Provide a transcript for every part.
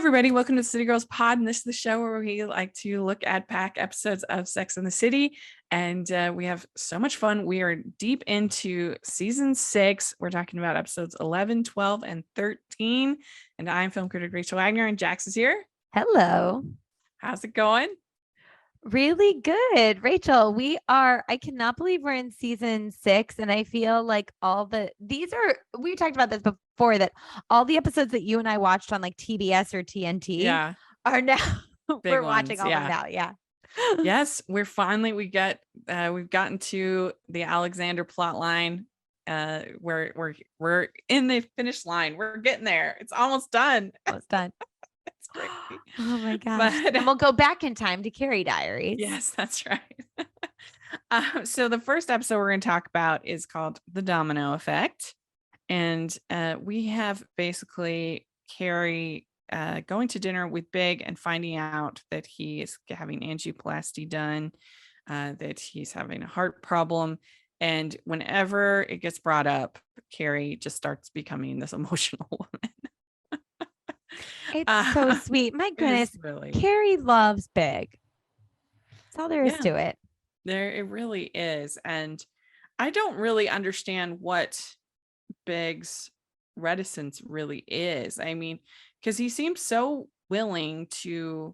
everybody. Welcome to the City Girls Pod. And this is the show where we like to look at back episodes of Sex and the City. And we have so much fun. We are deep into season 6. We're talking about episodes 11, 12, and 13. And I'm film critic Rachel Wagner, and Jax is here. Hello. How's it going? Really good. Rachel, I cannot believe we're in season 6. And I feel like we talked about this before, that all the episodes that you and I watched on like TBS or TNT are now, we're watching all them now. Yeah. Yes. We've gotten to the Alexander plot line. We're in the finish line. We're getting there. It's almost done. Almost done. It's crazy. Oh my gosh. And we'll go back in time to Carrie Diaries. Yes, that's right. So the first episode we're going to talk about is called The Domino Effect. And we have basically Carrie going to dinner with Big and finding out that he is having angioplasty done, that he's having a heart problem. And whenever it gets brought up, Carrie just starts becoming this emotional woman. It's so sweet. My goodness. Really... Carrie loves Big. That's all there is to it. It really is. And I don't really understand what Big's reticence really is. I mean, because he seems so willing to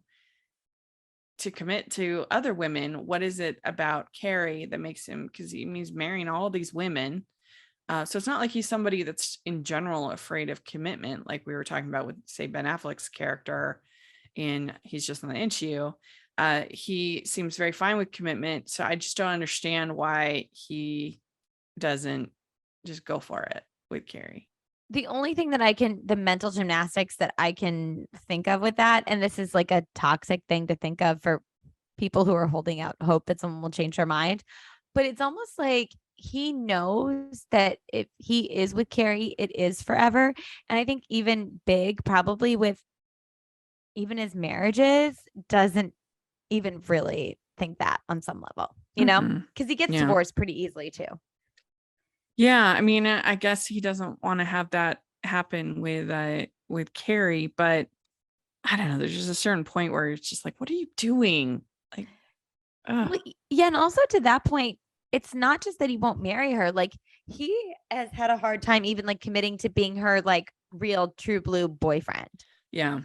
commit to other women. What is it about Carrie that makes him, because he's marrying all these women. So it's not like he's somebody that's in general afraid of commitment, like we were talking about with, say, Ben Affleck's character in He's Just Not Into You. He seems very fine with commitment. So I just don't understand why he doesn't just go for it with Carrie. The only thing that the mental gymnastics that I can think of with that, and this is like a toxic thing to think of for people who are holding out hope that someone will change their mind, but it's almost like he knows that if he is with Carrie, it is forever. And I think even Big, probably with even his marriages, doesn't even really think that on some level, you know, because he gets divorced pretty easily too. Yeah. I mean, I guess he doesn't want to have that happen with Carrie, but I don't know. There's just a certain point where it's just like, what are you doing? Like, well, yeah. And also to that point, it's not just that he won't marry her. Like, he has had a hard time even like committing to being her like real true blue boyfriend. Yeah.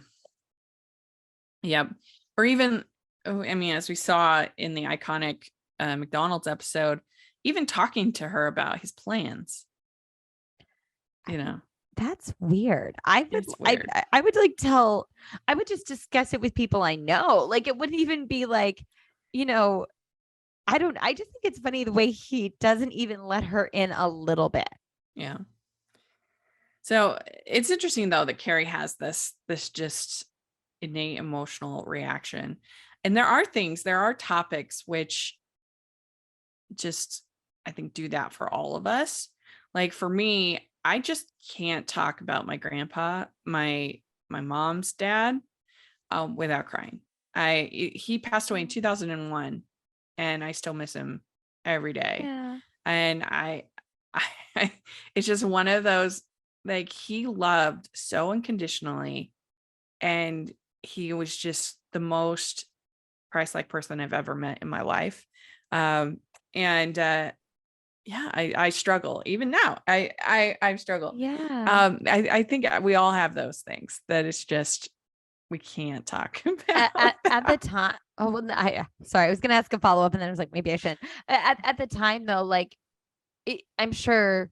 Yep. Or even, I mean, as we saw in the iconic McDonald's episode, even talking to her about his plans, you know. That's weird. I would just discuss it with people I know. Like, it wouldn't even be like, you know, I just think it's funny the way he doesn't even let her in a little bit. Yeah. So it's interesting though that Carrie has this just innate emotional reaction. And there are topics which just, I think, do that for all of us. Like for me, I just can't talk about my grandpa, my mom's dad, without crying. He passed away in 2001. And I still miss him every day. Yeah. And I it's just one of those, like, he loved so unconditionally, and he was just the most Christ-like person I've ever met in my life. I struggle even now. I struggle. Yeah. I think we all have those things that it's just, we can't talk about. At the time. Oh, well, I was going to ask a follow-up and then I was like, maybe I shouldn't. At the time though, like, I'm sure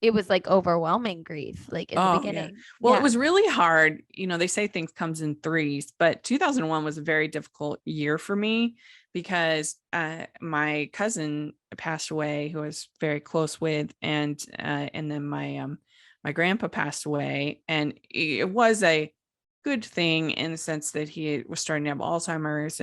it was like overwhelming grief, like in the beginning. Yeah. Well, it was really hard. You know, they say things comes in threes, but 2001 was a very difficult year for me because my cousin passed away, who I was very close with, and then my grandpa passed away, and it was a good thing in the sense that he was starting to have Alzheimer's,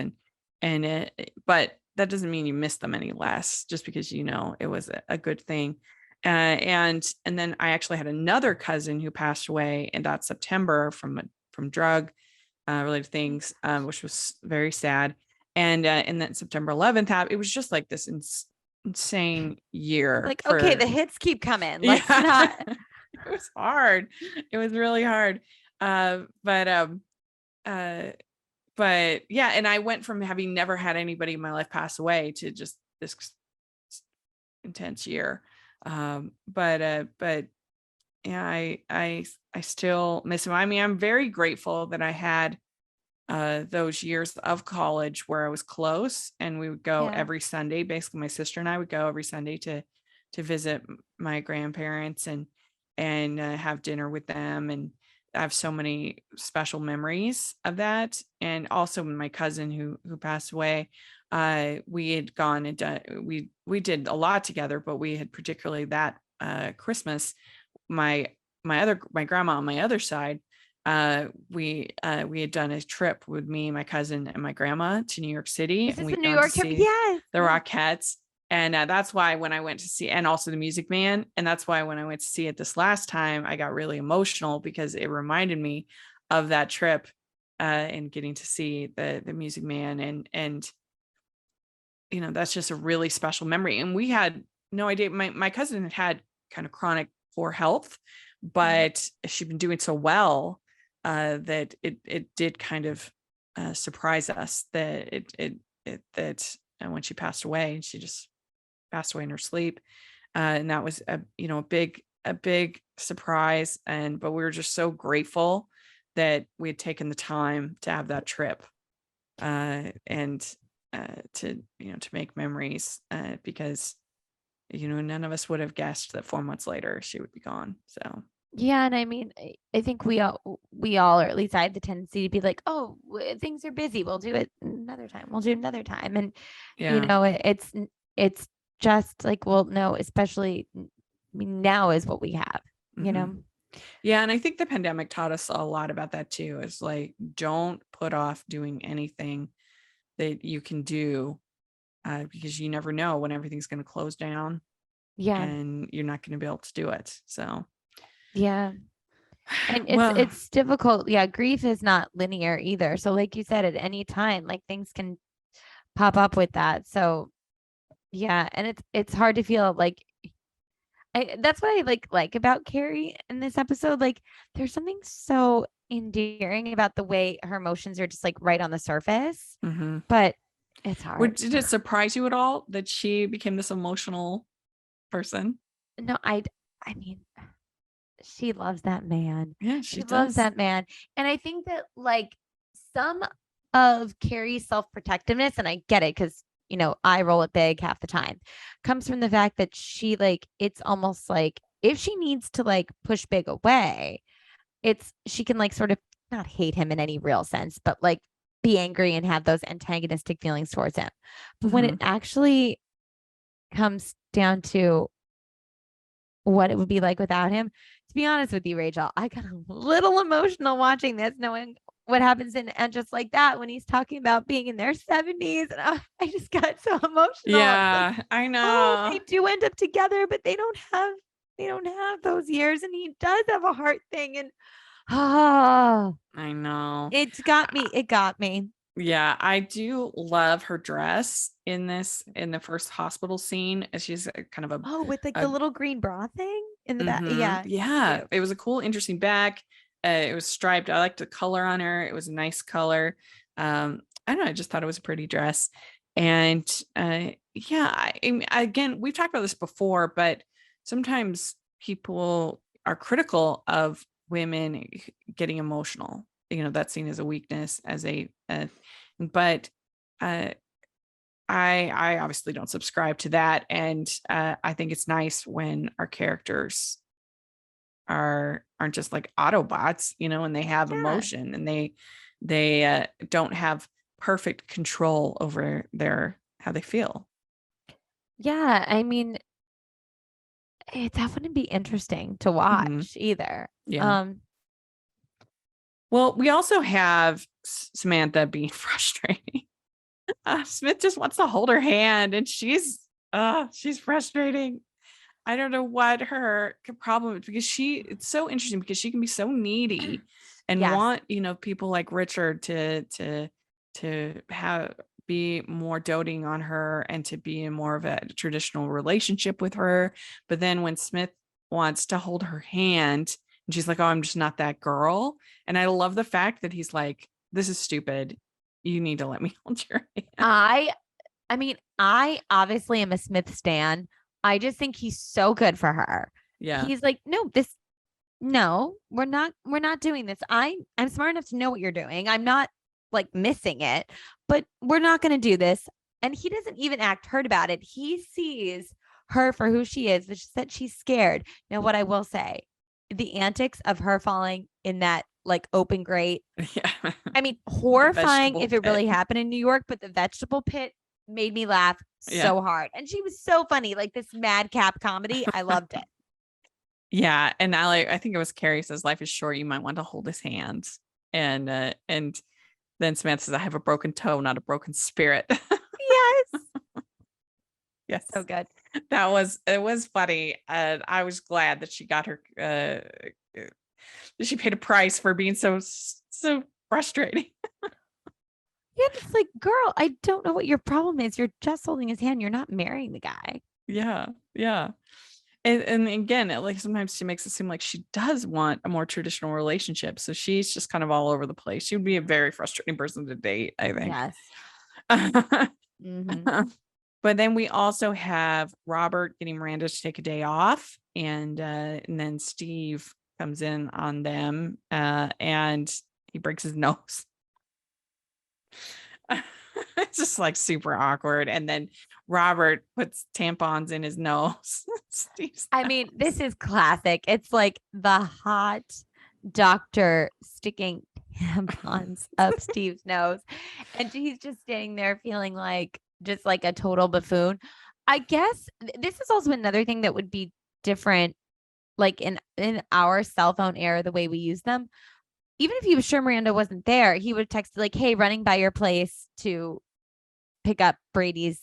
but that doesn't mean you miss them any less just because, you know, it was a good thing. And then I actually had another cousin who passed away in that September from drug related things, which was very sad. And then September 11th, it was just like this insane year. Like, okay, the hits keep coming. Let's not. It was hard. It was really hard. But but yeah, and I went from having never had anybody in my life pass away to just this intense year. But yeah, I still miss him. I mean, I'm very grateful that I had those years of college where I was close and we would go Yeah. every Sunday. Basically, my sister and I would go every Sunday to visit my grandparents and have dinner with them. And I have so many special memories of that. And also my cousin who passed away, we had gone and done, we did a lot together, but we had particularly that Christmas, my my grandma on my other side, we had done a trip with me, my cousin, and my grandma to New York City, Is and this the we'd New gone to York trip? see Yes. the Yes. Rockettes. And that's why when I went to see, and also the Music Man, and that's why when I went to see it this last time, I got really emotional because it reminded me of that trip and getting to see the Music Man, and that's just a really special memory. And we had no idea. My cousin had kind of chronic poor health, but she'd been doing so well that it did kind of surprise us that that when she passed away, and she just passed away in her sleep, and that was a big surprise. But we were just so grateful that we had taken the time to have that trip, and to make memories, because none of us would have guessed that 4 months later she would be gone. So Yeah, and I mean, I think we all, or at least I had the tendency to be like, oh, things are busy. We'll do it another time. We'll do it another time. And yeah. it's just like, well, no, especially I mean, now is what we have, you Mhm. know? Yeah, and I think the pandemic taught us a lot about that too. It's like, don't put off doing anything that you can do, because you never know when everything's going to close down Yeah. and you're not going to be able to do it. So, Yeah. And well, it's difficult. Yeah, grief is not linear either. So like you said, at any time, like things can pop up with that. So yeah, and it's hard to feel like that's what I like about Carrie in this episode. Like there's something so endearing about the way her emotions are just like right on the surface, mhm. but it's hard. Did it surprise you at all that she became this emotional person? No, I mean, she loves that man. Yeah, She she loves does. that man. And I think that like some of Carrie's self-protectiveness, and I get it because I roll it big half the time, comes from the fact that she like it's almost like if she needs to like push big away, she can like sort of not hate him in any real sense, but like be angry and have those antagonistic feelings towards him. But when it Mhm. actually comes down to what it would be like without him. To be honest with you, Rachel, I got a little emotional watching this, knowing what happens in and just like that when he's talking about being in their 70s. And I just got so emotional. It's like, Yeah, I oh, know. they do end up together, but they don't have those years. And he does have a heart thing. And oh, I know. it's got me. It got me. Yeah, I do love her dress in the first hospital scene. She's kind of Oh, with like the a little green bra thing in the back. mhm. Yeah, it's Yeah, cute. it was a cool, interesting back. It was striped. I liked the color on her. It was a nice color. I don't know. I just thought it was a pretty dress. And yeah, again, we've talked about this before, but sometimes people are critical of women getting emotional. That's seen as a weakness, but uh, I obviously don't subscribe to that, and I think it's nice when our characters aren't just like Autobots, and they have Yeah. emotion, and they don't have perfect control over their how they feel. Yeah. I mean, that wouldn't be interesting to Mhm. watch either. Yeah. Well, we also have Samantha being frustrating. Smith just wants to hold her hand, and she's frustrating. I don't know what her problem is, because it's so interesting because she can be so needy and Yes. want, people like Richard to have be more doting on her and to be in more of a traditional relationship with her. But then when Smith wants to hold her hand And she's like, oh, I'm just not that girl. And I love the fact that he's like, this is stupid. You need to let me hold your hand. I mean, I obviously am a Smith stan. I just think he's so good for her. Yeah. He's like, no, we're not doing this. I'm smart enough to know what you're doing. I'm not like missing it, but we're not going to do this. And he doesn't even act hurt about it. He sees her for who she is, which is that she's scared. Now, what I will say, the antics of her falling in that like open grate. Yeah. I mean, horrifying if it pit. really happened in New York, but the vegetable pit made me laugh so hard. And she was so funny, like this madcap comedy. I loved it. Yeah. And I think it was Carrie says, life is short. You might want to hold his hands. And then Samantha says, I have a broken toe, not a broken spirit. Yes. Yes. So good. It was funny. I was glad that she got her, she paid a price for being so frustrating. Yeah, it's like, girl, I don't know what your problem is. You're just holding his hand. You're not marrying the guy. Yeah. Yeah. And again, like sometimes she makes it seem like she does want a more traditional relationship. So she's just kind of all over the place. She would be a very frustrating person to date, I think. Yes. Mm-hmm. But then we also have Robert getting Miranda to take a day off, and then Steve comes in on them, and he breaks his nose. It's just like super awkward. And then Robert puts tampons in his nose. I mean, this is classic. It's like the hot doctor sticking tampons up Steve's nose. And he's just standing there feeling like just like a total buffoon. I guess this is also another thing that would be different, like in our cell phone era, the way we use them. Even if he was sure Miranda wasn't there, he would text like, hey, running by your place to pick up Brady's,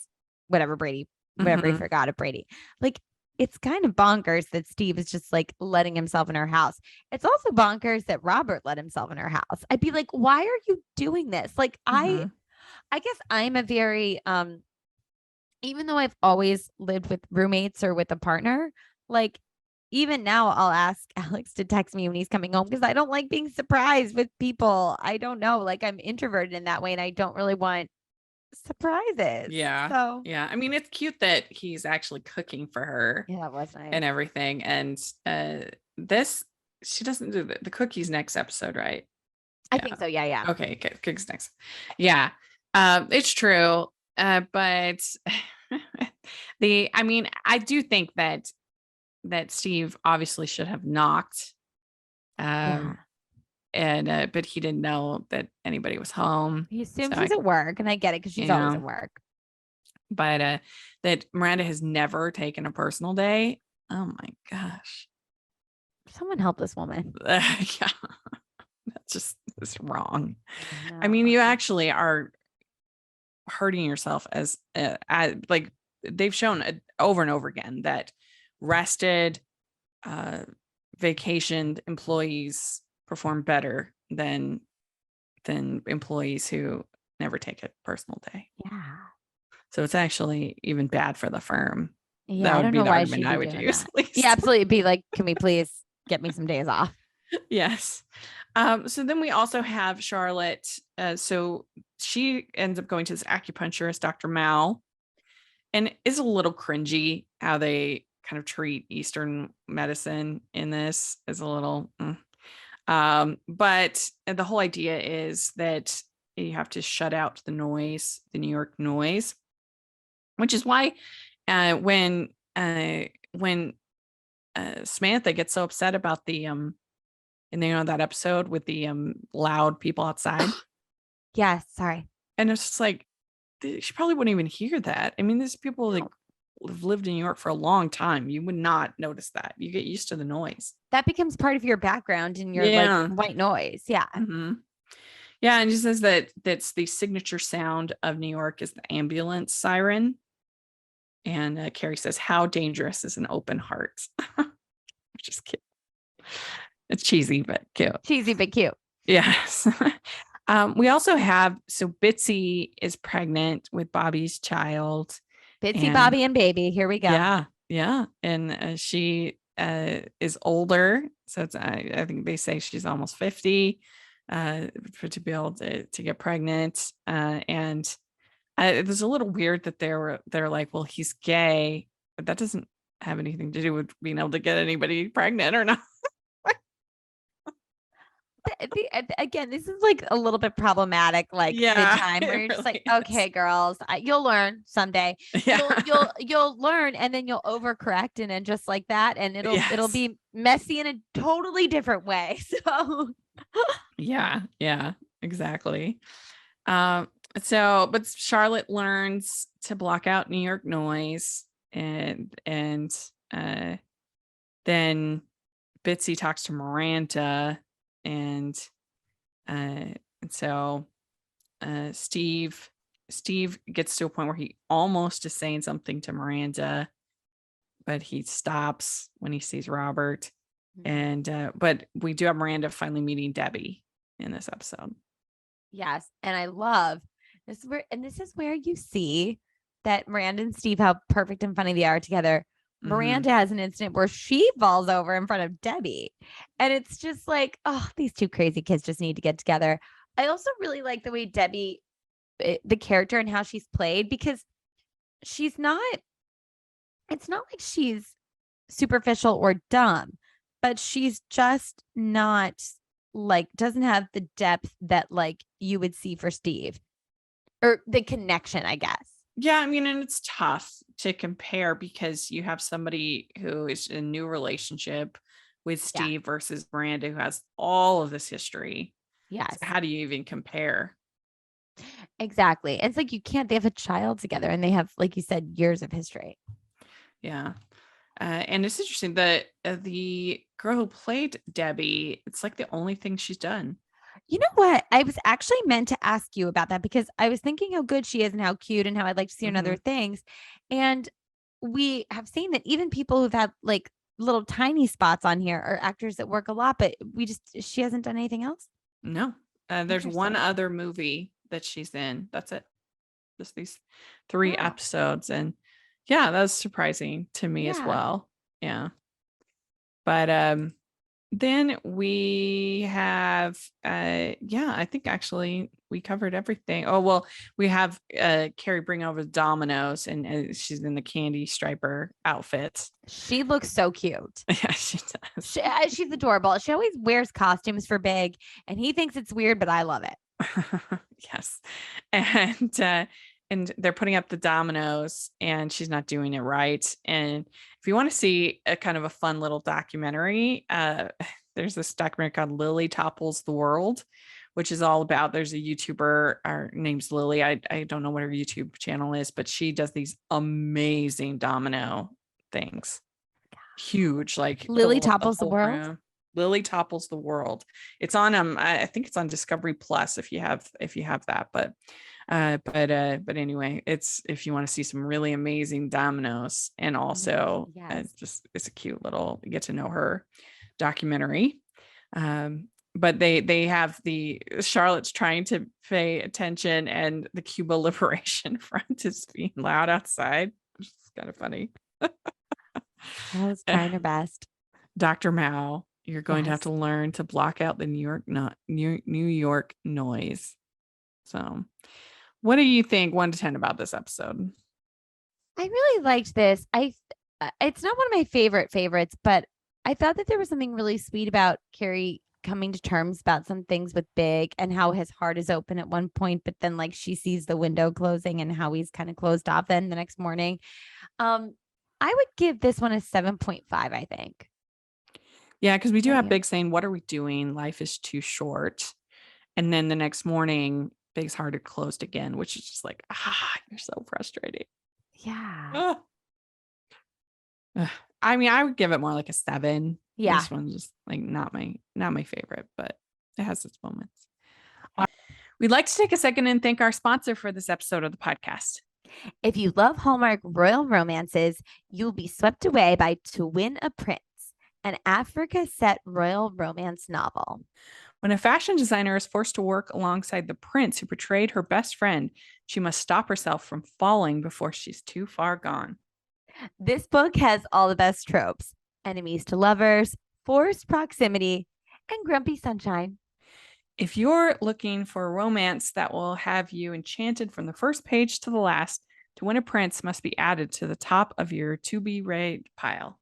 whatever he forgot of Brady. Like, it's kind of bonkers that Steve is just like letting himself in her house. It's also bonkers that Robert let himself in her house. I'd be like, why are you doing this? Like, I guess I'm a very, even though I've always lived with roommates or with a partner, like, even now I'll ask Alex to text me when he's coming home because I don't like being surprised with people. I don't know. Like, I'm introverted in that way and I don't really want surprises. Yeah. So yeah. I mean, it's cute that he's actually cooking for her. Yeah, that was nice. And everything. And this, she doesn't do the cookies next episode, right? I think so. Yeah. Okay. Cookies next. Yeah. It's true. But I do think that Steve obviously should have knocked. And but he didn't know that anybody was home. He assumes he's at work, and I get it because she's always at work. But that Miranda has never taken a personal day. Oh my gosh. Someone help this woman. Yeah. That's wrong. No. I mean, you actually are hurting yourself as like they've shown over and over again that rested, vacationed employees perform better than employees who never take a personal day. Yeah. So it's actually even bad for the firm. Yeah, that would be the argument I would use. Yeah, absolutely. It'd be like, can we please get me some days off? Yes. So then we also have Charlotte. So she ends up going to this acupuncturist, Dr. Mao, and it's a little cringy how they kind of treat Eastern medicine in this. Is a little, but the whole idea is that you have to shut out the noise, the New York noise, which is why when Samantha gets so upset about the and that episode with the loud people outside. Yes, sorry. And it's just like she probably wouldn't even hear that. I mean, these people like have lived in New York for a long time. You would not notice that. You get used to the noise. That becomes part of your background in your like white noise. Yeah. Mm-hmm. Yeah, and she says that that's the signature sound of New York is the ambulance siren. And Carrie says, how dangerous is an open heart? Just kidding. It's cheesy, but cute. Cheesy, but cute. Yes. We also have, so Bitsy is pregnant with Bobby's child. Bitsy, Bobby, and baby. Here we go. Yeah. And she is older. So I think they say she's almost 50 to be able to get pregnant. And it was a little weird that they're like, well, he's gay, but that doesn't have anything to do with being able to get anybody pregnant or not. Again, this is like a little bit problematic, like the time where you're just like, okay, girls, you'll learn someday. Yeah. You'll learn, and then you'll overcorrect and then just like that, and it'll be messy in a totally different way. So yeah, exactly. But Charlotte learns to block out New York noise, and then Bitsy talks to Miranda, and so Steve gets to a point where he almost is saying something to Miranda, but he stops when he sees Robert. And but we do have Miranda finally meeting Debbie in this episode. Yes, and I love this. This is where you see that Miranda and Steve, how perfect and funny they are together. Miranda has an incident where she falls over in front of Debbie, and it's just like, oh, these two crazy kids just need to get together. I also really like the way Debbie, the character, and how she's played, because it's not like she's superficial or dumb, but she's just not like, doesn't have the depth that like you would see for Steve, or the connection, I guess. Yeah, I mean, and it's tough to compare because you have somebody who is in a new relationship with Steve versus Miranda, who has all of this history. Yes. So how do you even compare? Exactly. It's like, you can't, they have a child together and they have, like you said, years of history. Yeah. And it's interesting that the girl who played Debbie, it's like the only thing she's done. You know what? I was actually meant to ask you about that, because I was thinking how good she is and how cute and how I'd like to see her in other things. And we have seen that even people who've had like little tiny spots on here are actors that work a lot, but she hasn't done anything else. No. There's one other movie that she's in. That's it. Just these 3 episodes. And yeah, that was surprising to me as well. Yeah. But then we have I think actually we covered everything. Oh, well, we have Carrie bring over Dominoes, and she's in the candy striper outfit. She looks so cute. Yeah, she does. She's adorable. She always wears costumes for Big, and he thinks it's weird, but I love it. Yes. And they're putting up the dominoes, and she's not doing it right. And if you want to see a kind of a fun little documentary, there's this documentary called Lily Topples the World, which is all about, there's a YouTuber, her name's Lily. I don't know what her YouTube channel is, but she does these amazing domino things. Huge, like Lily Topples the World. Room. Lily Topples the World. It's on I think it's on Discovery Plus if you have that, but anyway, it's, if you want to see some really amazing dominoes, and also it's a cute little get to know her documentary. But they have the Charlotte's trying to pay attention, and the Cuba Liberation Front is being loud outside, which is kind of funny. I was trying her best. Dr. Mao, you're going to have to learn to block out the New York noise. So what do you think 1 to 10 about this episode? I really liked this. It's not one of my favorites, but I thought that there was something really sweet about Carrie coming to terms about some things with Big, and how his heart is open at one point, but then like she sees the window closing and how he's kind of closed off then the next morning. I would give this one a 7.5, I think. Yeah, because we do have Big saying, "What are we doing? Life is too short." And then the next morning, Big's heart had closed again, which is just like, you're so frustrating. Yeah. I mean, I would give it more like a 7. Yeah. This one's just like not my favorite, but it has its moments. We'd like to take a second and thank our sponsor for this episode of the podcast. If you love Hallmark royal romances, you'll be swept away by To Win a Prince, an Africa-set royal romance novel. When a fashion designer is forced to work alongside the prince who betrayed her best friend, she must stop herself from falling before she's too far gone. This book has all the best tropes. enemies to lovers, forced proximity, and grumpy sunshine. If you're looking for a romance that will have you enchanted from the first page to the last, To Win a Prince must be added to the top of your to-be-read pile.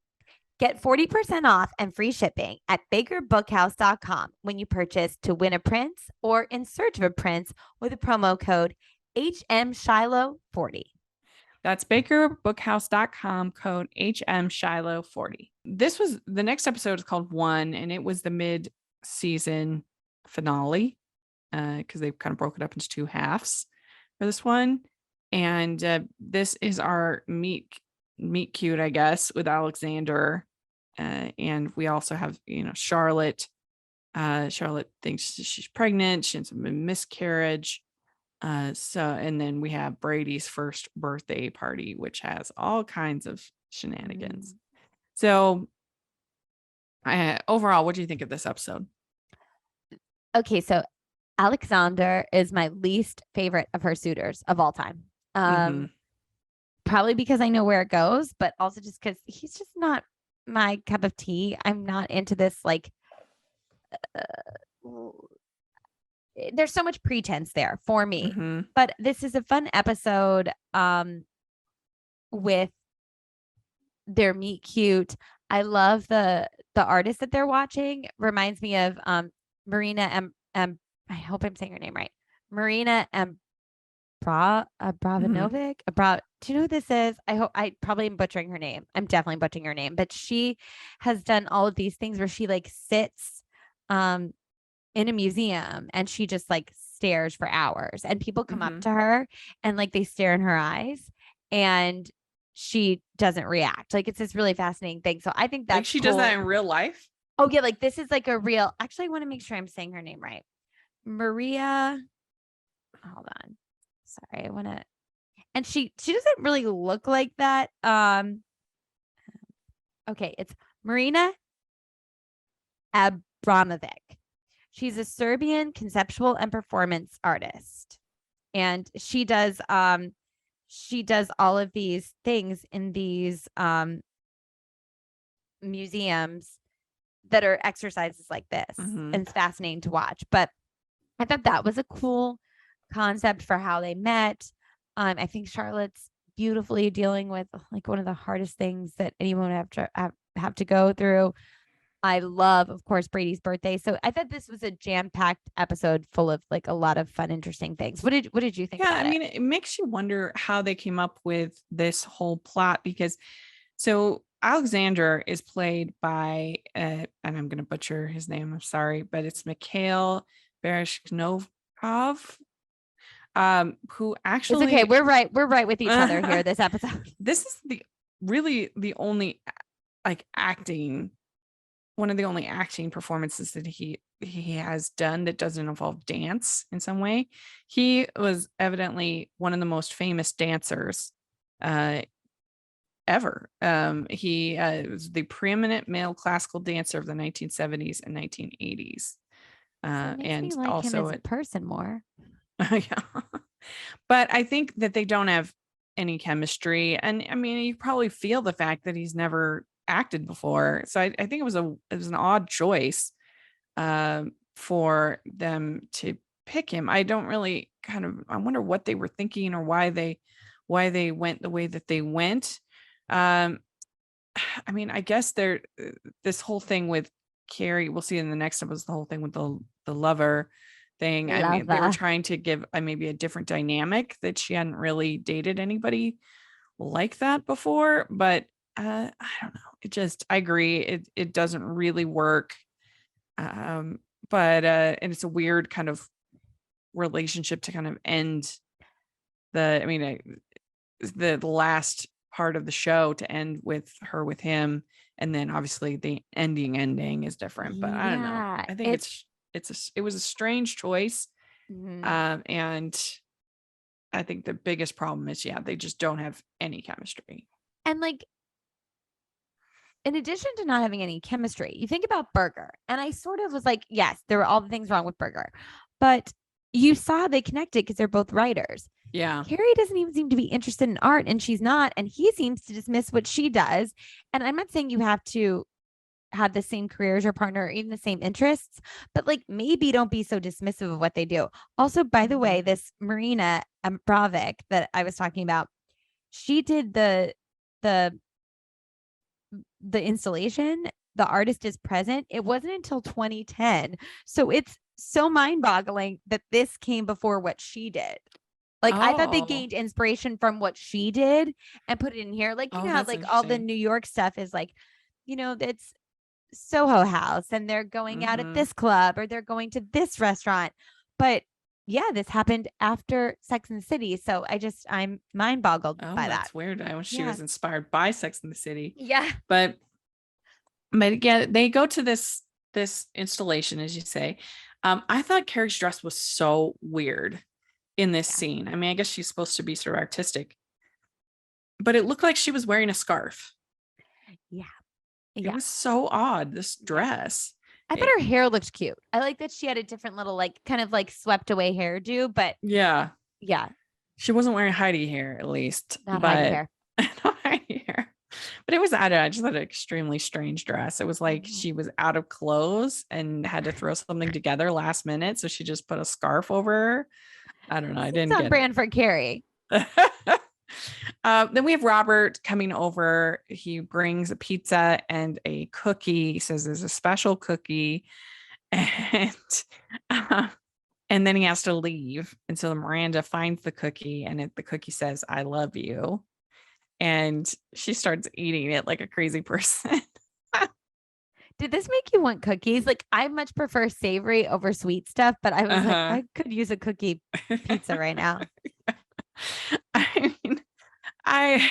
Get 40% off and free shipping at bakerbookhouse.com when you purchase To Win a Prince or In Search of a Prince with the promo code HMShiloh40. That's bakerbookhouse.com, code HMShiloh40. The next episode is called One, and it was the mid-season finale because they kind of broke it up into two halves for this one. And this is our meet cute, I guess, with Alexander. And we also have, Charlotte. Charlotte thinks she's pregnant. She has a miscarriage. And then we have Brady's first birthday party, which has all kinds of shenanigans. So overall, what do you think of this episode? Okay, so Alexander is my least favorite of her suitors of all time. Probably because I know where it goes, but also just because he's just not my cup of tea. I'm not into this, like, there's so much pretense there for me. But this is a fun episode with their meet cute. I love the artist that they're watching. Reminds me of Marina and I hope I'm saying her name right. Marina and Abramovic. Do you know who this is? I probably am butchering her name. I'm definitely butchering her name, but she has done all of these things where she like sits in a museum and she just like stares for hours, and people come up to her and like they stare in her eyes and she doesn't react. Like, it's this really fascinating thing. So I think that she does that in real life. Oh yeah, like this is like a real. Actually, I want to make sure I'm saying her name right. Maria. Hold on. Sorry, I want to. And she doesn't really look like that. Okay, it's Marina Abramovic. She's a Serbian conceptual and performance artist, and she does all of these things in these museums that are exercises like this, and it's fascinating to watch. But I thought that was a cool concept for how they met. I think Charlotte's beautifully dealing with like one of the hardest things that anyone would have to go through. I love, of course, Brady's birthday. So I thought this was a jam-packed episode full of like a lot of fun, interesting things. What did you think about it? I mean, it makes you wonder how they came up with this whole plot, because so Alexander is played by, and I'm going to butcher his name, I'm sorry, but it's Mikhail Baryshnikov, who actually... It's okay. We're right with each other here this episode. This is the only like acting, one of the only acting performances that he has done that doesn't involve dance in some way. He was evidently one of the most famous dancers ever. He was the preeminent male classical dancer of the 1970s and 1980s. And me like also him as a person more. Yeah. But I think that they don't have any chemistry. And I mean, you probably feel the fact that he's never acted before. So I think it was an odd choice for them to pick him. I don't really I wonder what they were thinking or why they went the way that they went. I mean, I guess this whole thing with Carrie, we'll see in the next episode, the whole thing with the lover thing. I mean, they were trying to give maybe a different dynamic, that she hadn't really dated anybody like that before. But I don't know. I agree. It doesn't really work. And it's a weird kind of relationship to kind of end the last part of the show, to end with her with him, and then obviously the ending is different. But I don't know. I think it was a strange choice. And I think the biggest problem is, they just don't have any chemistry. And like, in addition to not having any chemistry, you think about Berger, and I sort of was like, yes, there were all the things wrong with Berger, but you saw they connected because they're both writers. Yeah. Carrie doesn't even seem to be interested in art, and she's not, and he seems to dismiss what she does. And I'm not saying you have to have the same career as your partner or even the same interests, but like maybe don't be so dismissive of what they do. Also, by the way, this Marina Abramovic that I was talking about, she did the installation. The artist is present. It wasn't until 2010. So it's so mind-boggling that this came before what she did. Like, I thought they gained inspiration from what she did and put it in here. Like, you know how like all the New York stuff is like, you know, it's Soho House and they're going out at this club or they're going to this restaurant. But yeah, this happened after Sex and the City. So I'm mind boggled by that. That's weird. I wish she was inspired by Sex and the City. Yeah. But yeah, they go to this installation, as you say. I thought Carrie's dress was so weird in this scene. I mean, I guess she's supposed to be sort of artistic, but it looked like she was wearing a scarf. Yeah. It was so odd, this dress. I thought her hair looked cute. I like that she had a different little, like, kind of like swept away hairdo, but yeah. She wasn't wearing Heidi hair, at least. Not Heidi hair. Not Heidi hair. But it was, I don't know, I just had an extremely strange dress. It was like she was out of clothes and had to throw something together last minute. So she just put a scarf over her. I don't know. I didn't get on brand for Carrie. Then we have Robert coming over. He brings a pizza and a cookie. He says there's a special cookie. And then he has to leave. And so Miranda finds the cookie and the cookie says, "I love you." And she starts eating it like a crazy person. Did this make you want cookies? Like, I much prefer savory over sweet stuff, but I was like, I could use a cookie pizza right now. I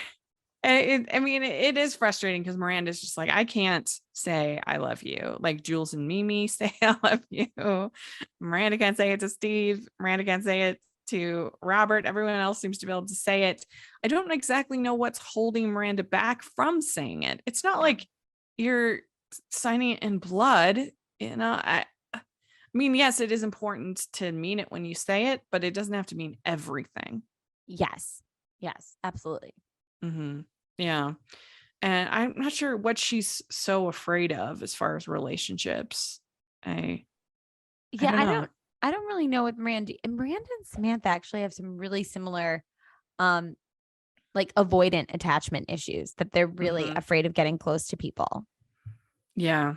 mean, it is frustrating because Miranda's just like, I can't say I love you. Like Jules and Mimi say I love you. Miranda can't say it to Steve. Miranda can't say it to Robert. Everyone else seems to be able to say it. I don't exactly know what's holding Miranda back from saying it. It's not like you're signing it in blood, you know. I mean, yes, it is important to mean it when you say it, but it doesn't have to mean everything. Yes, absolutely. Yeah. And I'm not sure what she's so afraid of as far as relationships. I don't really know with Miranda. And Miranda and Samantha actually have some really similar like avoidant attachment issues, that they're really afraid of getting close to people. Yeah.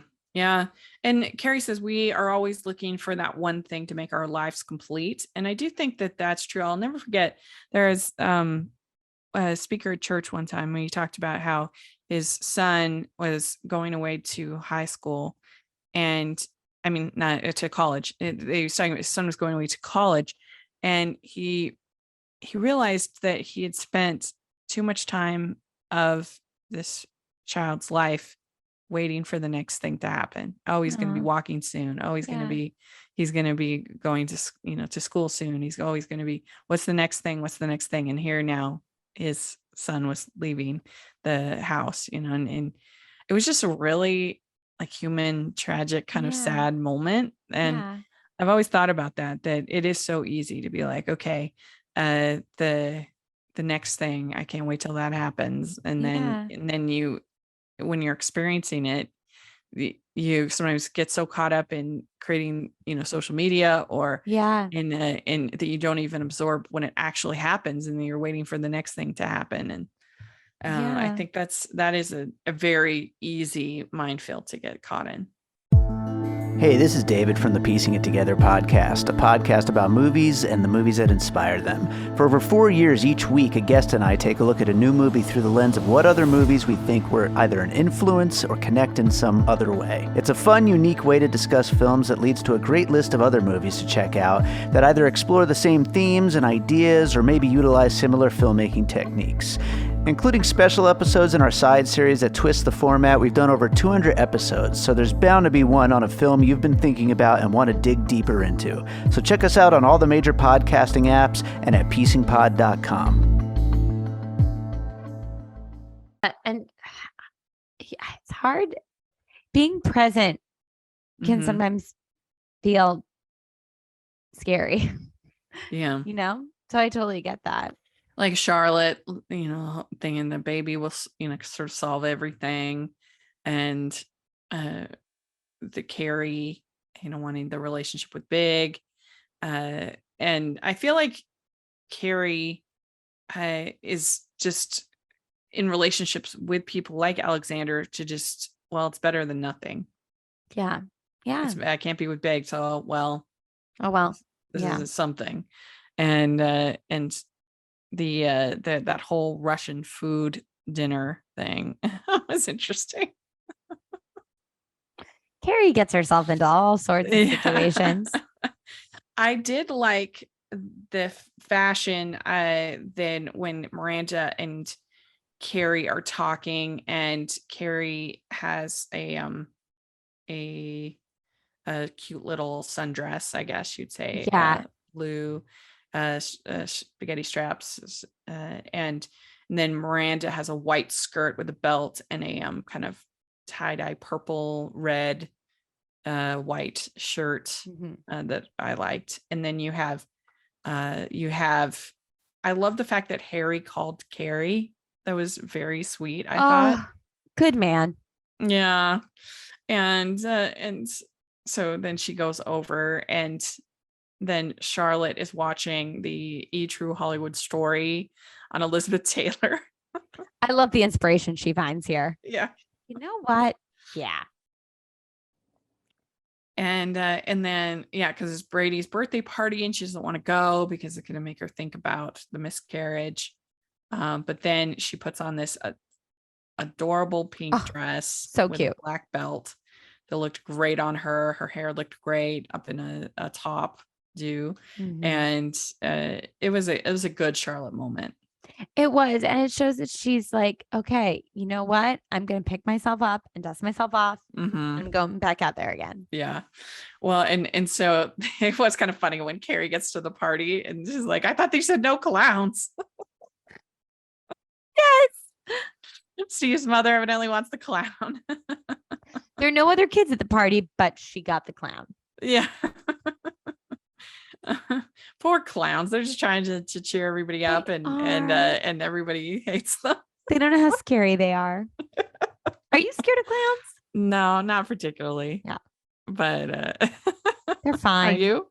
And Carrie says we are always looking for that one thing to make our lives complete. And I do think that that's true. I'll never forget, there's a speaker at church one time when he talked about how his son was going away to high school, and I mean, not to college. They was talking about his son was going away to college, and he realized that he had spent too much time of this child's life waiting for the next thing to happen. Oh, he's going to be walking soon. Oh, he's going to be going to, to school soon. He's going to be, what's the next thing? What's the next thing? And here now his son was leaving the house, and it was just a really like human, tragic, kind of sad moment. And I've always thought about that it is so easy to be like, okay, the next thing, I can't wait till that happens. And then you, when you're experiencing it, you sometimes get so caught up in creating, social media or in that you don't even absorb when it actually happens, and then you're waiting for the next thing to happen. And I think that is a very easy minefield to get caught in. Hey, this is David from the Piecing It Together podcast, a podcast about movies and the movies that inspire them. For over 4 years each week, a guest and I take a look at a new movie through the lens of what other movies we think were either an influence or connect in some other way. It's a fun, unique way to discuss films that leads to a great list of other movies to check out that either explore the same themes and ideas or maybe utilize similar filmmaking techniques. Including special episodes in our side series that twist the format, we've done over 200 episodes, so there's bound to be one on a film you've been thinking about and want to dig deeper into. So check us out on all the major podcasting apps and at piecingpod.com. And it's hard. Being present can sometimes feel scary. Yeah. So I totally get that. Like Charlotte, thinking the baby will, sort of solve everything. And the Carrie, wanting the relationship with Big. And I feel like Carrie is just in relationships with people like Alexander to just, well, it's better than nothing. Yeah. Yeah. I can't be with Big. So, well, Oh, well, this yeah. isn't something. And that whole Russian food dinner thing was interesting. Carrie gets herself into all sorts of situations. I did like the fashion then when Miranda and Carrie are talking, and Carrie has a cute little sundress, I guess you'd say. Yeah. Blue spaghetti straps, and then Miranda has a white skirt with a belt and a kind of tie-dye purple red white shirt that I liked. And then you have I love the fact that Harry called Carrie. That was very sweet, I thought. Good man. Yeah. And so then she goes over, and then Charlotte is watching the True Hollywood Story on Elizabeth Taylor. I love the inspiration she finds here. Yeah. You know what? Yeah. And then, because it's Brady's birthday party and she doesn't want to go because it's going to make her think about the miscarriage. But then she puts on this adorable pink dress. So with cute. A black belt that looked great on her. Her hair looked great up in a top do. And it was a good Charlotte moment. It was. And it shows that she's like, okay, you know what? I'm going to pick myself up and dust myself off. I'm going back out there again. Yeah. Well, and so it was kind of funny when Carrie gets to the party and she's like, I thought they said no clowns. Yes. Steve's mother evidently wants the clown. There are no other kids at the party, but she got the clown. Yeah. Poor clowns. They're just trying to cheer everybody up, and everybody hates them. They don't know how scary they are. Are you scared of clowns? No, not particularly. Yeah. But they're fine. Are you?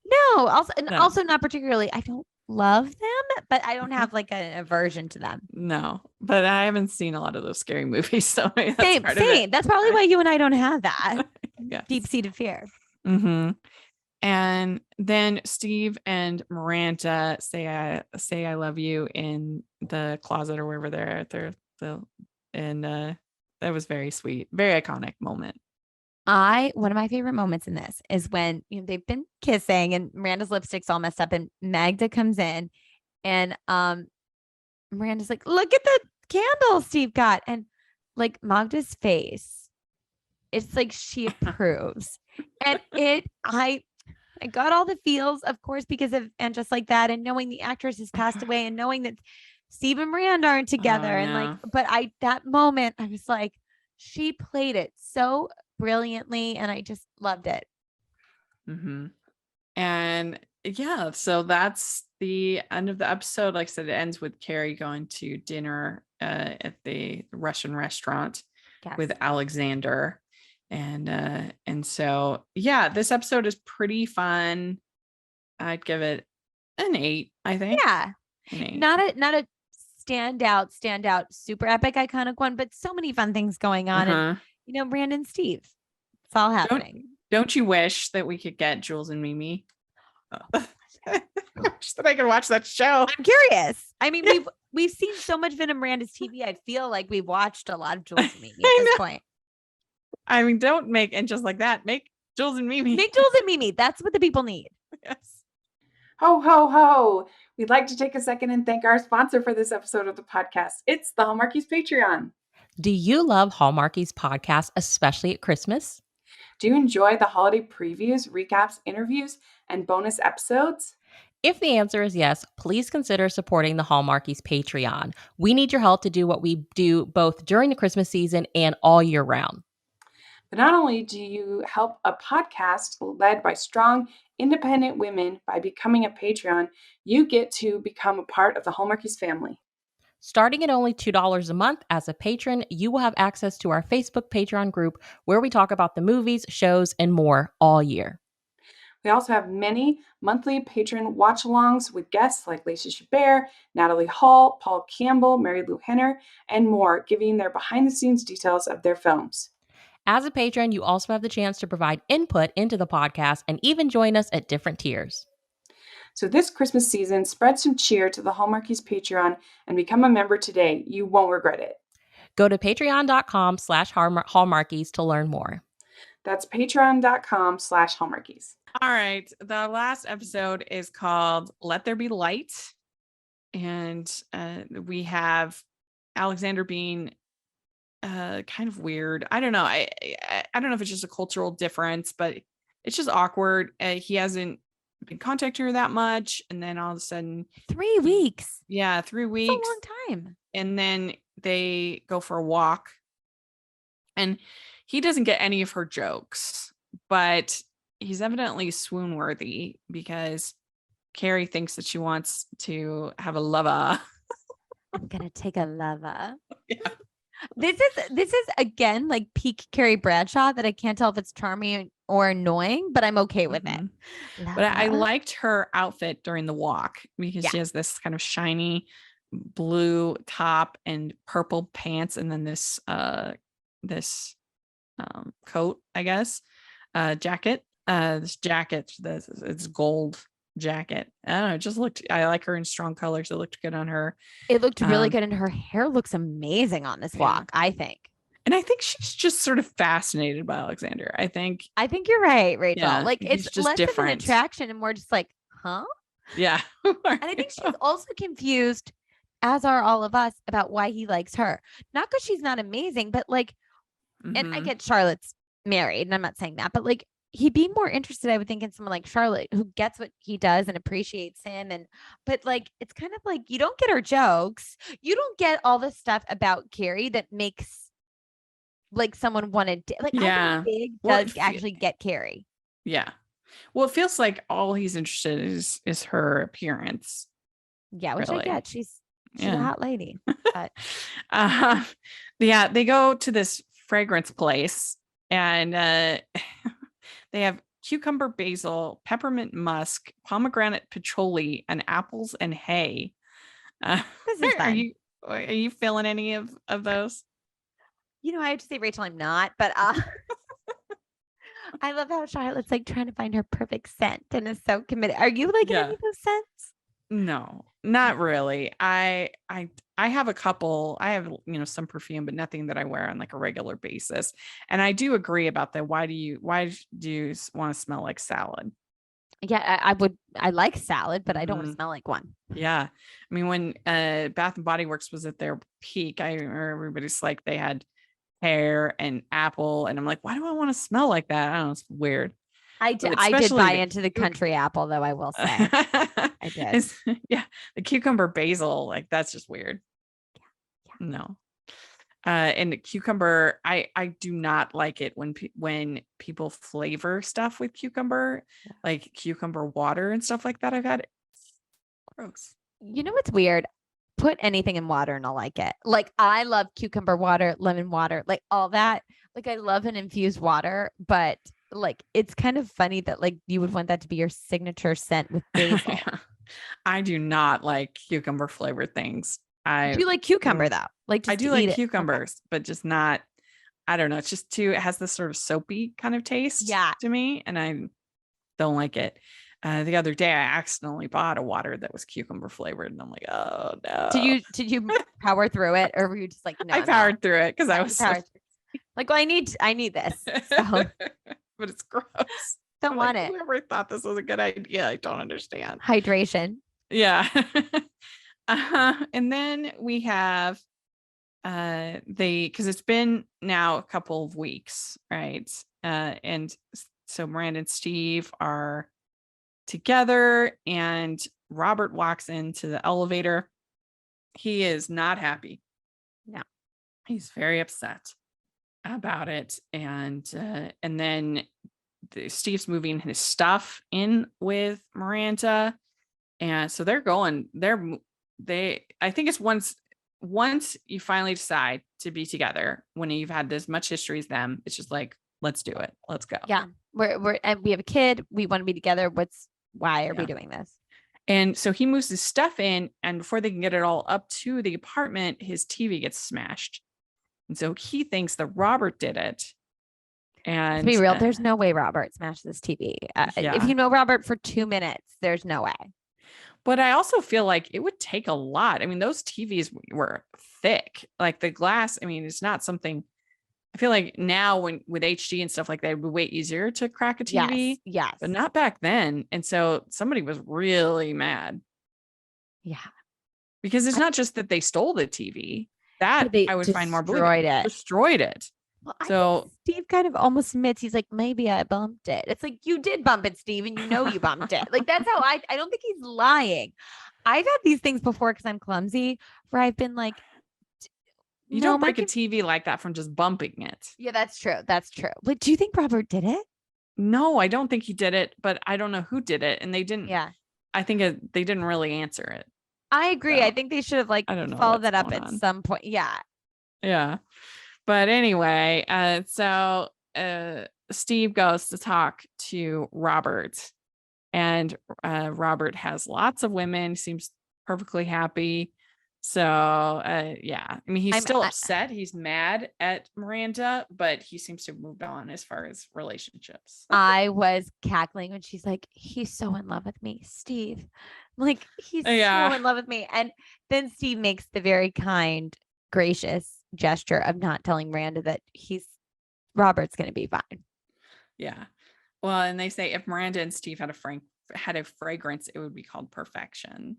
No, also not particularly. I don't love them, but I don't have like an aversion to them. No, but I haven't seen a lot of those scary movies. So same. That's probably why you and I don't have that yes. deep-seated fear. And then Steve and Miranda say I love you in the closet or wherever they're and that was very sweet, very iconic moment. One of my favorite moments in this is when they've been kissing and Miranda's lipstick's all messed up and Magda comes in and Miranda's like, look at the candle Steve got, and like Magda's face, it's like she approves. And I got all the feels, of course, because of And Just Like That, and knowing the actress has passed away, and knowing that Steve and Miranda aren't together. And that moment, I was like, she played it so brilliantly, and I just loved it. And yeah, so that's the end of the episode. Like I said, it ends with Carrie going to dinner at the Russian restaurant with Alexander. And so, yeah, this episode is pretty fun. I'd give it an 8, I think. Yeah. Not a standout, super epic, iconic one, but so many fun things going on. And, Miranda and Steve, it's all happening. Don't you wish that we could get Jules and Mimi? Just that I could watch that show. I'm curious. I mean, we've seen so much of it in Miranda's TV. I feel like we've watched a lot of Jules and Mimi at this point. I mean, don't make And Just Like That. Make Jules and Mimi. Make Jules and Mimi. That's what the people need. Yes. Ho, ho, ho. We'd like to take a second and thank our sponsor for this episode of the podcast. It's the Hallmarkies Patreon. Do you love Hallmarkies podcast, especially at Christmas? Do you enjoy the holiday previews, recaps, interviews, and bonus episodes? If the answer is yes, please consider supporting the Hallmarkies Patreon. We need your help to do what we do both during the Christmas season and all year round. But not only do you help a podcast led by strong, independent women by becoming a Patreon, you get to become a part of the Hallmarkies family. Starting at only $2 a month as a patron, you will have access to our Facebook Patreon group where we talk about the movies, shows, and more all year. We also have many monthly patron watch-alongs with guests like Lacey Chabert, Natalie Hall, Paul Campbell, Mary Lou Henner, and more, giving their behind-the-scenes details of their films. As a patron, you also have the chance to provide input into the podcast and even join us at different tiers. So this Christmas season, spread some cheer to the Hallmarkies Patreon and become a member today. You won't regret it. Go to patreon.com/hallmarkies to learn more. That's patreon.com/Hallmarkies. All right. The last episode is called Let There Be Light. And we have Alexander being kind of weird. I don't know. I don't know if it's just a cultural difference, but it's just awkward. He hasn't been contacting her that much. And then all of a sudden 3 weeks. Yeah, 3 That's weeks. a long time. And then they go for a walk. And he doesn't get any of her jokes, but he's evidently swoon worthy because Carrie thinks that she wants to have a lover. I'm gonna take a lover. Yeah. This is again like peak Carrie Bradshaw that I can't tell if it's charming or annoying, but I'm okay with it. But I Lover. liked her outfit during the walk because she has this kind of shiny blue top and purple pants, and then this coat, I guess, jacket. This jacket, it's gold jacket. I don't know. It just looked. I like her in strong colors. It looked good on her. It looked really good, and her hair looks amazing on this walk, I think. And I think she's just sort of fascinated by Alexander. I think you're right, Rachel. Yeah, like he's it's just less of an different. attraction and more just like, huh? Yeah. And I think she's also confused, as are all of us, about why he likes her. Not because she's not amazing, but like, and I get Charlotte's married, and I'm not saying that, but like he'd be more interested, I would think, in someone like Charlotte who gets what he does and appreciates him. And but like it's kind of like you don't get her jokes, you don't get all the stuff about Carrie that makes like someone wanted to, like I think Big does actually get Carrie. Yeah. Well, it feels like all he's interested in is her appearance. Yeah, which really. I get. She's a hot lady. But yeah, they go to this fragrance place and they have cucumber basil, peppermint musk, pomegranate patchouli, and apples and hay. This is fun. Are you feeling any of those? You know, I have to say, Rachel, I'm not, but I love how Charlotte's like trying to find her perfect scent and is so committed. Are you like any of those scents? No, not really. I have a couple. I have, some perfume, but nothing that I wear on like a regular basis. And I do agree about that. Why do you want to smell like salad? Yeah, I like salad, but I don't want to smell like one. Yeah. I mean, when Bath and Body Works was at their peak, I remember everybody's like they had pear and apple, and I'm like, why do I want to smell like that? I don't know, it's weird. I did buy into the country apple, though, I will say. I did. The cucumber basil, like that's just weird. Yeah. No. And the cucumber, I do not like it when people flavor stuff with cucumber, like cucumber water and stuff like that. I've had it. Gross. You know what's weird? Put anything in water and I'll like it. Like I love cucumber water, lemon water, like all that. Like I love an infused water, but like it's kind of funny that like you would want that to be your signature scent with basil. I do not like cucumber flavored things. I do like cucumber though. Like I do like cucumbers, but just not. I don't know. It's just it has this sort of soapy kind of taste to me, and I don't like it. The other day, I accidentally bought a water that was cucumber flavored, and I'm like, oh no. Did you power through it, or were you just like, no? I powered through it because I was like, well, I need this. So. But it's gross. Don't want it. Whoever thought this was a good idea, I don't understand. Hydration. Yeah. And then we have because it's been now a couple of weeks, right? And so Miranda and Steve are together, and Robert walks into the elevator. He is not happy. No, he's very upset about it, and then Steve's moving his stuff in with Miranda, and so they're going. I think it's once once you finally decide to be together, when you've had as much history as them, it's just like, let's do it. Let's go. Yeah. And we have a kid. We want to be together. Why are we doing this? And so he moves his stuff in, and before they can get it all up to the apartment, his TV gets smashed. And so he thinks that Robert did it. And to be real, there's no way Robert smashed this TV. If you know Robert for 2 minutes, there's no way. But I also feel like it would take a lot. I mean, those TVs were thick, like the glass. I mean, it's not something. I feel like now with HD and stuff like that, it would be way easier to crack a TV. Yes. But not back then. And so somebody was really mad. Yeah. Because it's not just that they stole the TV. That I would find more believable. Destroyed it. Well, so Steve kind of almost admits, he's like, maybe I bumped it. It's like, you did bump it, Steve, and you know you bumped it. Like, that's how I don't think he's lying. I've had these things before because I'm clumsy, where I've been like, you don't break a TV like that from just bumping it. Yeah, that's true. That's true. But do you think Robert did it? No, I don't think he did it, but I don't know who did it. And they didn't. Yeah. I think they didn't really answer it. I agree. So, I think they should have followed that up at some point. Yeah. Yeah. But anyway, so Steve goes to talk to Robert, and Robert has lots of women, seems perfectly happy. So, yeah, I mean, he's still upset. He's mad at Miranda, but he seems to have moved on as far as relationships. I was cackling when she's like, he's so in love with me, Steve. Like, he's so in love with me. And then Steve makes the very kind, gracious gesture of not telling Miranda that Robert's going to be fine. Yeah. Well, and they say if Miranda and Steve had a fragrance, it would be called perfection.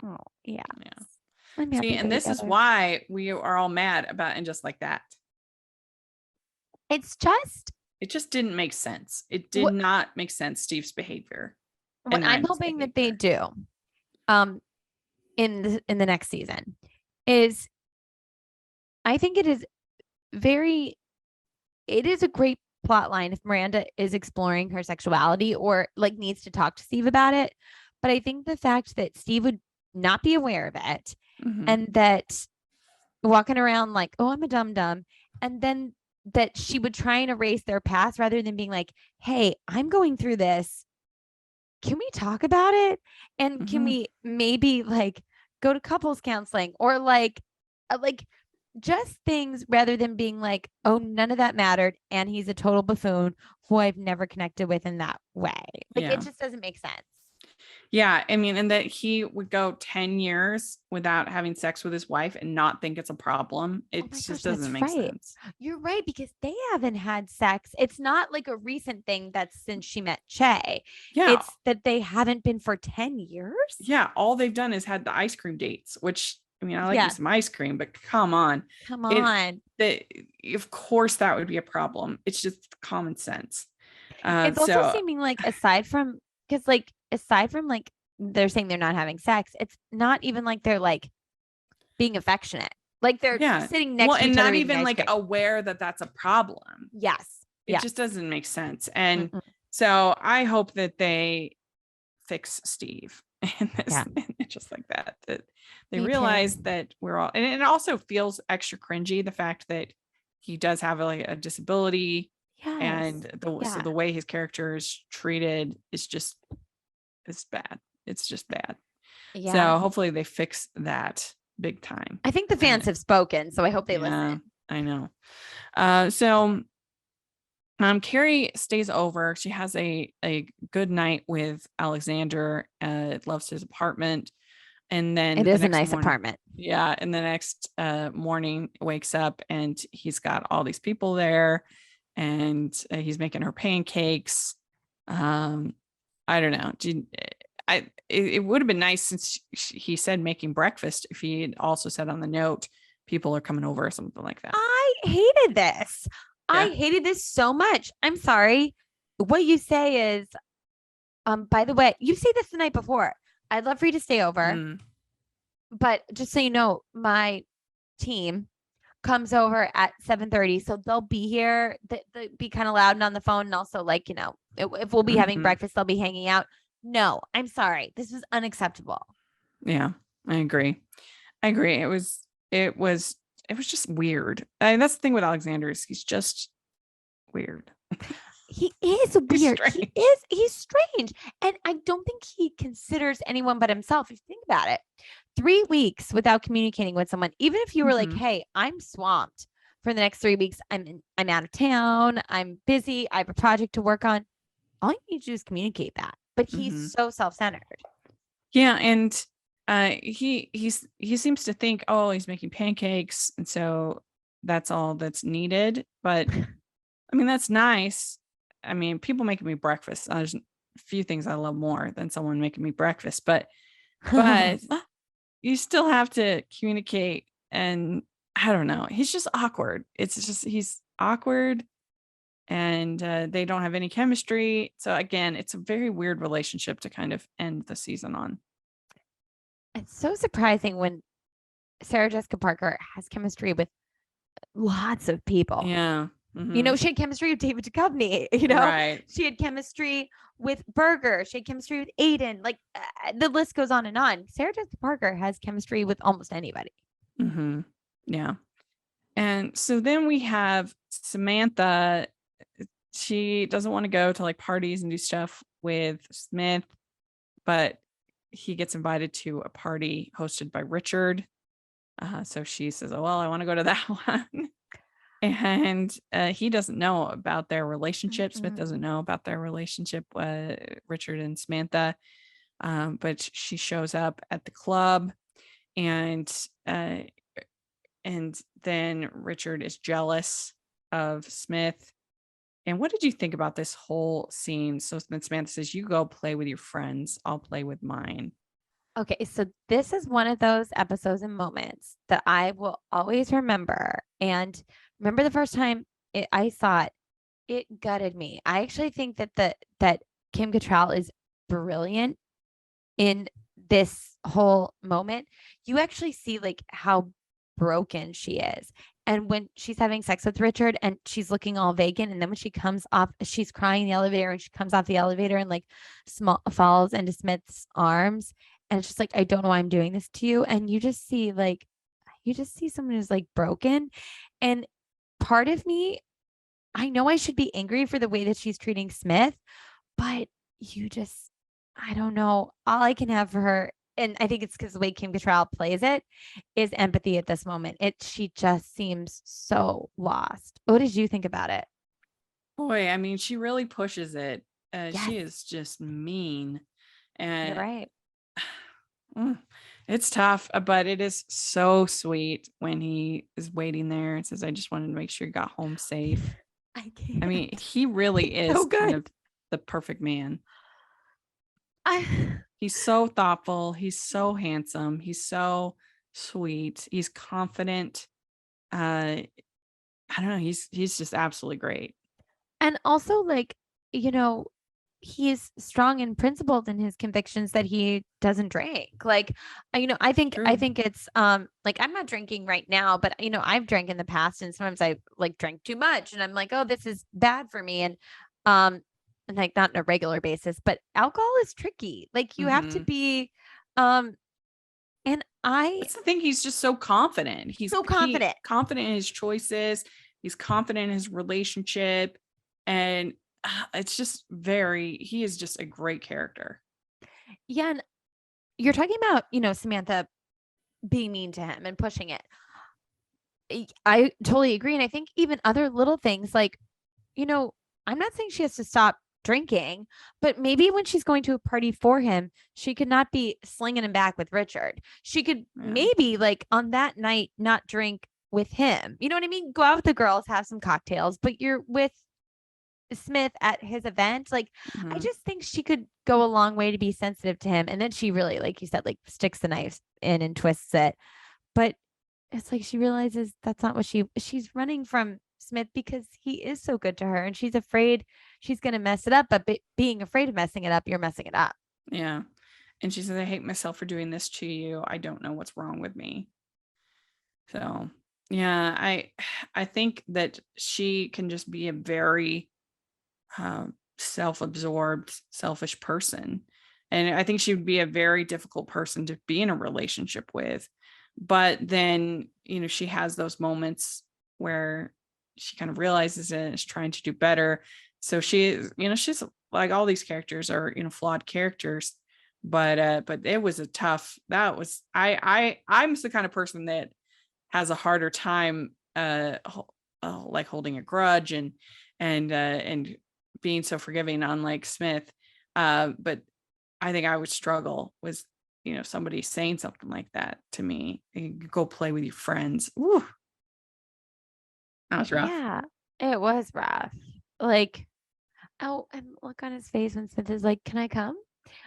Oh, yeah. Yeah. See, and this is why we are all mad about And Just Like That. It just didn't make sense. It did not make sense, Steve's behavior. What I'm hoping that they do in the next season is, I think it is a great plot line if Miranda is exploring her sexuality or like needs to talk to Steve about it. But I think the fact that Steve would not be aware of it, and that walking around like, oh, I'm a dum-dum, and then that she would try and erase their past rather than being like, hey, I'm going through this. Can we talk about it? And can we maybe like go to couples counseling or like just things rather than being like, oh, none of that mattered. And he's a total buffoon who I've never connected with in that way. Like, it just doesn't make sense. Yeah. I mean, and that he would go 10 years without having sex with his wife and not think it's a problem. It just doesn't make sense. You're right, because they haven't had sex. It's not like a recent thing that's since she met Che. Yeah. It's that they haven't been for 10 years. Yeah. All they've done is had the ice cream dates, which, I mean, I like some ice cream, but come on. Of course that would be a problem. It's just common sense. It's also seeming like aside from like they're saying they're not having sex, it's not even like they're like being affectionate. Like they're sitting next to each other. And not even like aware that that's a problem. Yes. It just doesn't make sense. And so I hope that they fix Steve and just like that they realize that we're all, and it also feels extra cringy, the fact that he does have a disability. And so the way his character is treated is just, it's bad. It's just bad. So hopefully they fix that big time. I think the fans have spoken, so I hope they listen. I know. So Carrie stays over. She has a good night with Alexander. Loves his apartment. And then it is a nice apartment. Yeah. And the next morning wakes up and he's got all these people there, and he's making her pancakes. I don't know. It would have been nice, since he said making breakfast, if he had also said on the note, people are coming over or something like that. I hated this. I hated this so much. I'm sorry. What you say is, by the way, you say this the night before, I'd love for you to stay over. But just so you know, my team comes over at 7:30, so they'll be here. They'll be kind of loud and on the phone, and also like, you know, if we'll be having breakfast, they'll be hanging out. No, I'm sorry, this was unacceptable. Yeah, I agree. It it was just weird. And that's the thing with Alexander is he's just weird. He is weird. strange. He's strange. And I don't think he considers anyone but himself. If you think about it, 3 weeks without communicating with someone, even if you were like, Mhm. hey, I'm swamped for the next 3 weeks. I'm out of town. I'm busy. I have a project to work on. All you need to do is communicate that. But he's Mhm. so self-centered. Yeah, and he seems to think, oh, he's making pancakes, and so that's all that's needed. But I mean, that's nice. I mean, people making me breakfast. There's a few things I love more than someone making me breakfast, but you still have to communicate. And I don't know. He's just awkward. It's just he's awkward, and they don't have any chemistry. So again, it's a very weird relationship to kind of end the season on. It's so surprising when Sarah Jessica Parker has chemistry with lots of people. Yeah. You know, she had chemistry with David Duchovny, Right. she had chemistry with Berger. She had chemistry with Aiden. Like the list goes on and on. Sarah Jessica Parker has chemistry with almost anybody. Mm-hmm. Yeah. And so then we have Samantha. She doesn't want to go to like parties and do stuff with Smith, but he gets invited to a party hosted by Richard. So she says, oh, well, I want to go to that one. And he doesn't know about their relationship. Mm-mm. Smith doesn't know about their relationship, Richard and Samantha. But she shows up at the club, and then Richard is jealous of Smith. And what did you think about this whole scene? So then Samantha says, you go play with your friends. I'll play with mine. Okay, so this is one of those episodes and moments that I will always remember. And remember the first time I saw it, it gutted me. I actually think that Kim Cattrall is brilliant in this whole moment. You actually see like how broken she is. And when she's having sex with Richard and she's looking all vacant, and then when she comes off, she's crying in the elevator, and she comes off the elevator and like falls into Smith's arms. And it's just like, I don't know why I'm doing this to you. And you just see someone who's like broken. And part of me, I know I should be angry for the way that she's treating Smith, but I don't know. All I can have for her, and I think it's because the way Kim Cattrall plays it, is empathy at this moment. She just seems so lost. What did you think about it? Boy, I mean, she really pushes it. Yes. She is just mean. And You're right. It's tough, but it is so sweet when he is waiting there and says, I just wanted to make sure you got home safe. I can't. I mean, he really is so kind good. of the perfect man. He's so thoughtful. He's so handsome. He's so sweet. He's confident. I don't know. He's just absolutely great. And also, like, he's strong and principled in his convictions that he doesn't drink. Like, I think True. it's like, I'm not drinking right now, but I've drank in the past, and sometimes I like drank too much and I'm like, oh, this is bad for me. And like, not on a regular basis, but alcohol is tricky. Like, you have to be and That's the thing. He's just so confident. He's so confident. Confident in his choices. He's confident in his relationship. And it's just he is just a great character. Yeah. And you're talking about, Samantha being mean to him and pushing it. I totally agree. And I think even other little things like, I'm not saying she has to stop drinking, but maybe when she's going to a party for him, she could not be slinging him back with Richard. She could maybe like on that night not drink with him. You know what I mean? Go out with the girls, have some cocktails, but you're with Smith at his event. Like, I just think she could go a long way to be sensitive to him. And then she really, like you said, like sticks the knife in and twists it. But it's like she realizes that's not what she's running from Smith because he is so good to her, and she's afraid she's going to mess it up. But being afraid of messing it up, you're messing it up. Yeah. And she says, I hate myself for doing this to you. I don't know what's wrong with me. So, yeah, I think that she can just be a very self-absorbed, selfish person. And I think she would be a very difficult person to be in a relationship with. But then, she has those moments where she kind of realizes it and is trying to do better. So she's like, all these characters are, flawed characters, but it was I'm the kind of person that has a harder time, like holding a grudge and being so forgiving, unlike Smith. But I think I would struggle with, somebody saying something like that to me. You go play with your friends. Ooh, that was rough. Yeah, it was rough. Like, oh, and look on his face when Smith is like, "Can I come?"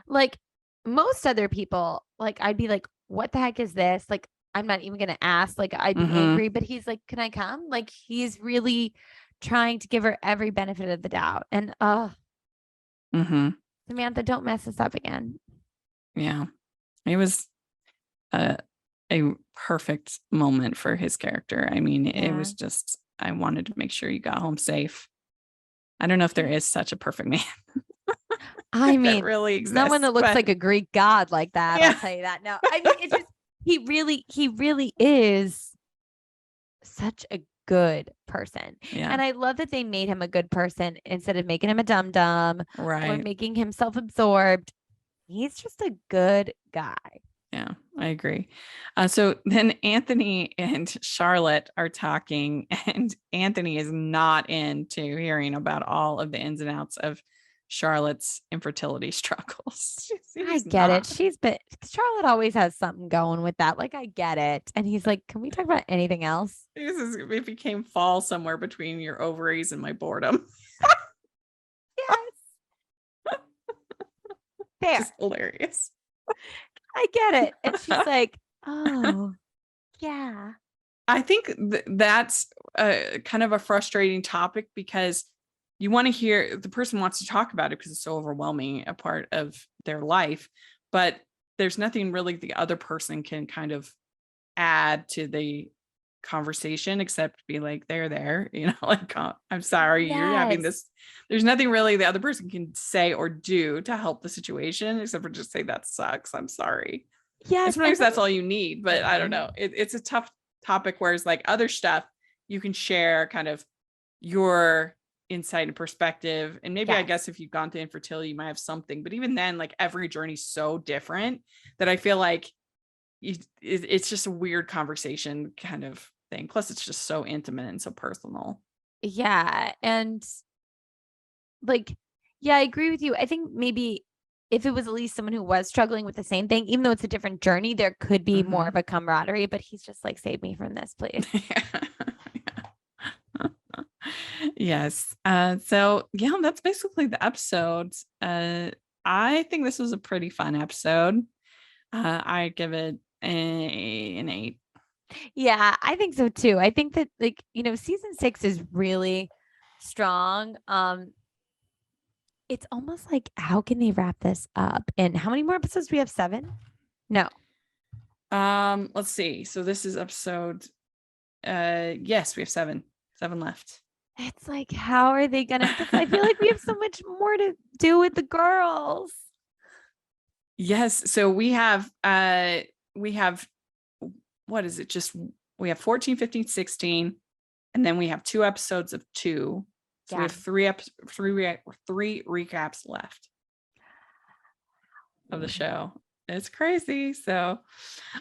Like most other people, like I'd be like, "What the heck is this?" Like, I'm not even gonna ask. Like, I'd be angry, but he's like, "Can I come?" Like, he's really trying to give her every benefit of the doubt. And Samantha, don't mess this up again. Yeah, it was a perfect moment for his character. I mean, it was just, I wanted to make sure you got home safe. I don't know if there is such a perfect man. I mean, really exists, no one that looks like a Greek god like that. Yeah. I'll tell you that. No, I mean, it's just he really is such a good person. Yeah. And I love that they made him a good person instead of making him a dum-dum or Right. making him self-absorbed. He's just a good guy. Yeah, I agree. So then Anthony and Charlotte are talking, and Anthony is not into hearing about all of the ins and outs of Charlotte's infertility struggles. I get it. Charlotte always has something going with that. Like, I get it. And he's like, can we talk about anything else? It became fall somewhere between your ovaries and my boredom. Yes. Fair. It's hilarious. I get it. And she's like, oh, yeah. I think that's kind of a frustrating topic, because you want to hear, the person wants to talk about it because it's so overwhelming a part of their life, but there's nothing really the other person can kind of add to the conversation except be like, they're there, like, I'm sorry, you're having this. There's nothing really the other person can say or do to help the situation except for just say, that sucks, I'm sorry. Yes. Sometimes that's all you need, but I don't know. It's a tough topic, whereas like other stuff, you can share kind of your insight and perspective. And maybe I guess if you've gone through infertility, you might have something, but even then, like, every journey's so different that I feel like it's just a weird conversation kind of thing. Plus it's just so intimate and so personal. Yeah. And like, yeah, I agree with you. I think maybe if it was at least someone who was struggling with the same thing, even though it's a different journey, there could be more of a camaraderie, but he's just like, save me from this, please. Yes. So yeah, that's basically the episode. I think this was a pretty fun episode. I give it an 8. Yeah, I think so too. I think that, like, season 6 is really strong. It's almost like, how can they wrap this up? And how many more episodes do we have? 7? No. Let's see. So this is episode, yes, we have 7 left. It's like, how are they gonna, because I feel like we have so much more to do with the girls. Yes. So we have what is it? We have 14, 15, 16, and then we have 2 episodes of 2. So we have 3 recaps left of the show. It's crazy. So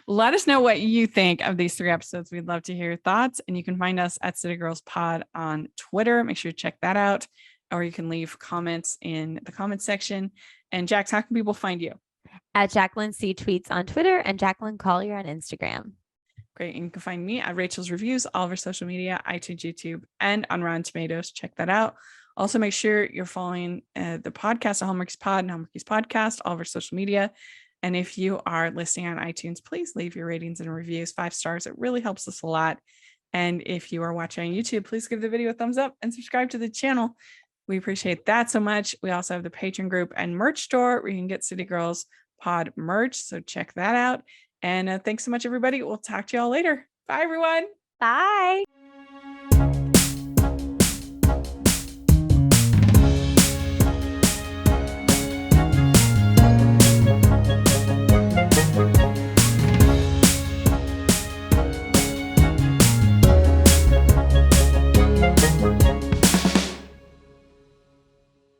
let us know what you think of these 3 episodes. We'd love to hear your thoughts. And you can find us at City Girls Pod on Twitter. Make sure you check that out. Or you can leave comments in the comments section. And Jax, how can people find you? At Jacqueline C Tweets on Twitter and Jacqueline Collier on Instagram. Great. And you can find me at Rachel's Reviews, all of our social media, iTunes, YouTube, and on Rotten Tomatoes. Check that out. Also, make sure you're following the podcast, Hallmarkies Pod and Hallmarkies Podcast, all of our social media. And if you are listening on iTunes, please leave your ratings and reviews, 5 stars. It really helps us a lot. And if you are watching on YouTube, please give the video a thumbs up and subscribe to the channel. We appreciate that so much. We also have the Patreon group and merch store where you can get City Girls Pod merch. So check that out. And thanks so much, everybody. We'll talk to y'all later. Bye, everyone. Bye.